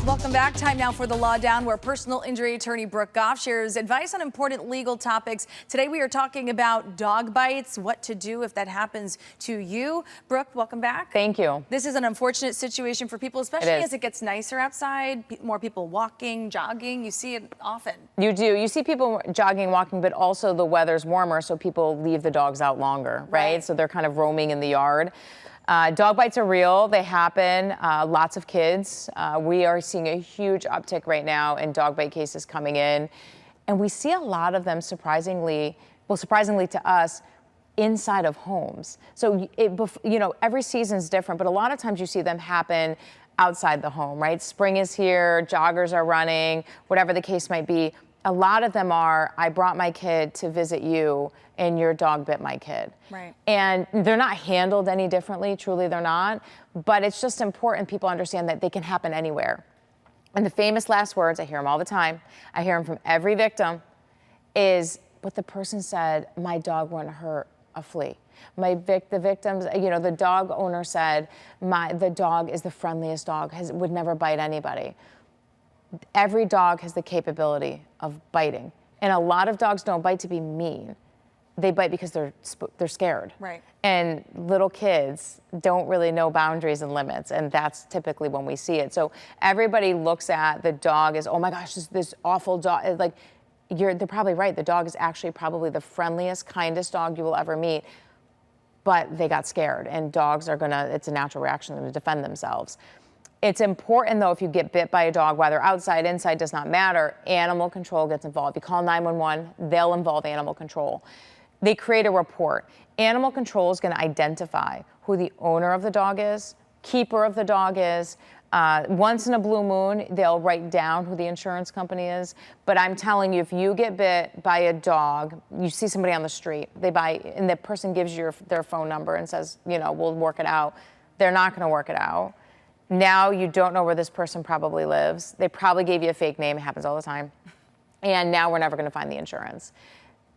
Welcome back. Time now for The Law Down, where personal injury attorney Brooke Goff shares advice on important legal topics. Today we are talking about dog bites, what to do if that happens to you. Brooke, welcome back. Thank you. This is an unfortunate situation for people, especially as it gets nicer outside, more people walking, jogging. You see it often. You do. You see people jogging, walking, but also the weather's warmer, so people leave the dogs out longer, right? So they're kind of roaming in the yard. Dog bites are real. They happen. Lots of kids. We are seeing a huge uptick right now in dog bite cases coming in. And we see a lot of them surprisingly to us, inside of homes. So, every season's different, but a lot of times you see them happen outside the home, right? Spring is here, joggers are running, whatever the case might be. A lot of them are, I brought my kid to visit you and your dog bit my kid. Right. And they're not handled any differently, truly they're not, but it's just important people understand that they can happen anywhere. And the famous last words, I hear them all the time, I hear them from every victim, is what the person said, my dog wouldn't hurt a flea. The victims, the dog owner said, the dog is the friendliest dog, would never bite anybody. Every dog has the capability of biting. And a lot of dogs don't bite to be mean. They bite because they're scared. Right. And little kids don't really know boundaries and limits, and that's typically when we see it. So everybody looks at the dog as, oh my gosh, this awful dog. Like, they're probably right. The dog is actually probably the friendliest, kindest dog you will ever meet, but they got scared, and dogs are it's a natural reaction to defend themselves. It's important, though, if you get bit by a dog, whether outside, inside, does not matter, animal control gets involved. You call 911, they'll involve animal control. They create a report. Animal control is going to identify who the owner of the dog is, keeper of the dog is. Once in a blue moon, they'll write down who the insurance company is. But I'm telling you, if you get bit by a dog, you see somebody on the street, and the person gives you their phone number and says, we'll work it out. They're not going to work it out. Now you don't know where this person probably lives. They probably gave you a fake name. It happens all the time. And now we're never going to find the insurance.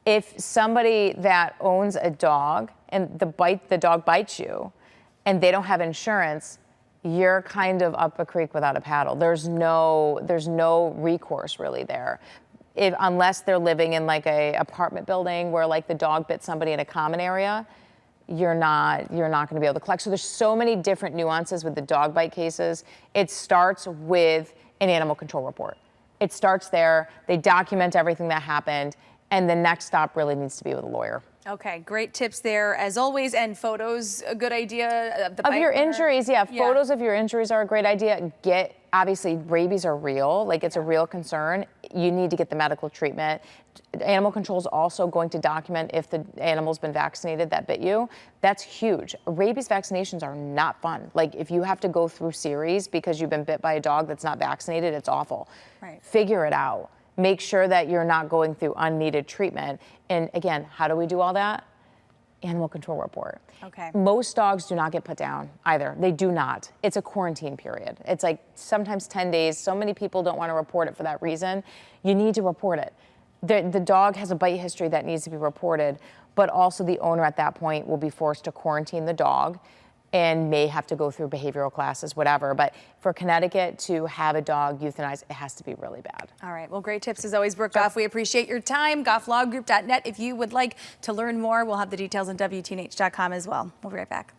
If somebody that owns a dog and the dog bites you and they don't have insurance, you're kind of up a creek without a paddle. There's no recourse really there. Unless they're living in like a apartment building where like the dog bit somebody in a common area, you're not going to be able to collect. So there's so many different nuances with the dog bite cases. It starts with an animal control report. It starts there. They document everything that happened, and the next stop really needs to be with a lawyer. Okay, great tips there as always, and photos, a good idea of the of your injuries. Yeah, photos of your injuries are a great idea. Obviously, rabies are real, like it's a real concern. You need to get the medical treatment. Animal control is also going to document if the animal's been vaccinated that bit you. That's huge. Rabies vaccinations are not fun. Like if you have to go through series because you've been bit by a dog that's not vaccinated, it's awful. Right. Figure it out. Make sure that you're not going through unneeded treatment. And again, how do we do all that? Animal control report. Okay. Most dogs do not get put down either. They do not. It's a quarantine period. It's like sometimes 10 days. So many people don't want to report it for that reason. You need to report it. The dog has a bite history that needs to be reported, but also the owner at that point will be forced to quarantine the dog and may have to go through behavioral classes, whatever. But for Connecticut to have a dog euthanized, it has to be really bad. All right. Well, great tips as always, Brooke Goff. We appreciate your time. GoffLawGroup.net. If you would like to learn more, we'll have the details on WTNH.com as well. We'll be right back.